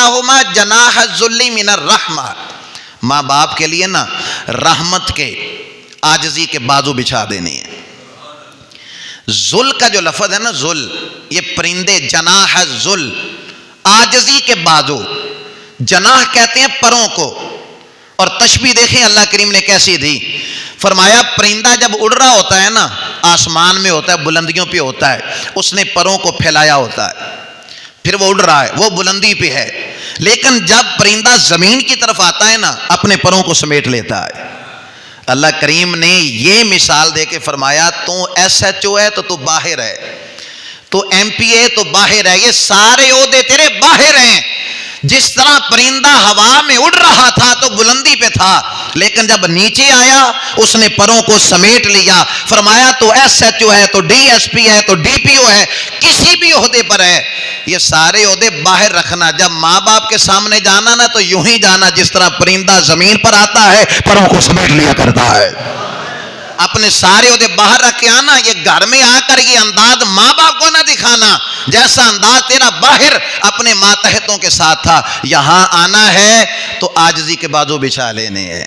لہما جناح الذل من الرحمہ، ماں باپ کے لیے نا رحمت کے عاجزی کے بازو بچھا دینے ہیں۔ ذل کا جو لفظ ہے نا، ذل، یہ پرندے، جناح الذل، عاجزی کے بازو، جناح کہتے ہیں پروں کو، اور تشبیہ دیکھیں اللہ کریم نے کیسی دی، فرمایا پرندہ جب اڑ رہا ہوتا ہے نا، آسمان میں ہوتا ہے، بلندیوں پہ ہوتا ہے، اس نے پروں کو پھیلایا ہوتا ہے، پھر وہ اڑ رہا ہے، وہ بلندی پہ ہے، لیکن جب پرندہ زمین کی طرف آتا ہے نا، اپنے پروں کو سمیٹ لیتا ہے۔ اللہ کریم نے یہ مثال دے کے فرمایا تو ایس ایچ او ہے تو باہر ہے، تو ایم پی اے تو باہر ہے، یہ سارے عہدے تیرے باہر ہیں۔ جس طرح پرندہ ہوا میں اڑ رہا تھا تو بلندی پہ تھا، لیکن جب نیچے آیا اس نے پروں کو سمیٹ لیا۔ فرمایا تو ایس ایچ او ہے، تو ڈی ایس پی ہے، تو ڈی پی او ہے، کسی بھی عہدے پر ہے، یہ سارے عہدے باہر رکھنا۔ جب ماں باپ کے سامنے جانا نا تو یوں ہی جانا جس طرح پرندہ زمین پر آتا ہے پروں کو سمیٹ لیا کرتا ہے۔ اپنے سارے عہدے باہر رکھ کے آنا، یہ گھر میں آ کر یہ انداز ماں باپ کو نہ دکھانا جیسا انداز تیرا باہر اپنے ماتحتوں کے ساتھ تھا۔ یہاں آنا ہے تو عاجزی کے بازو بچھا لینے ہیں۔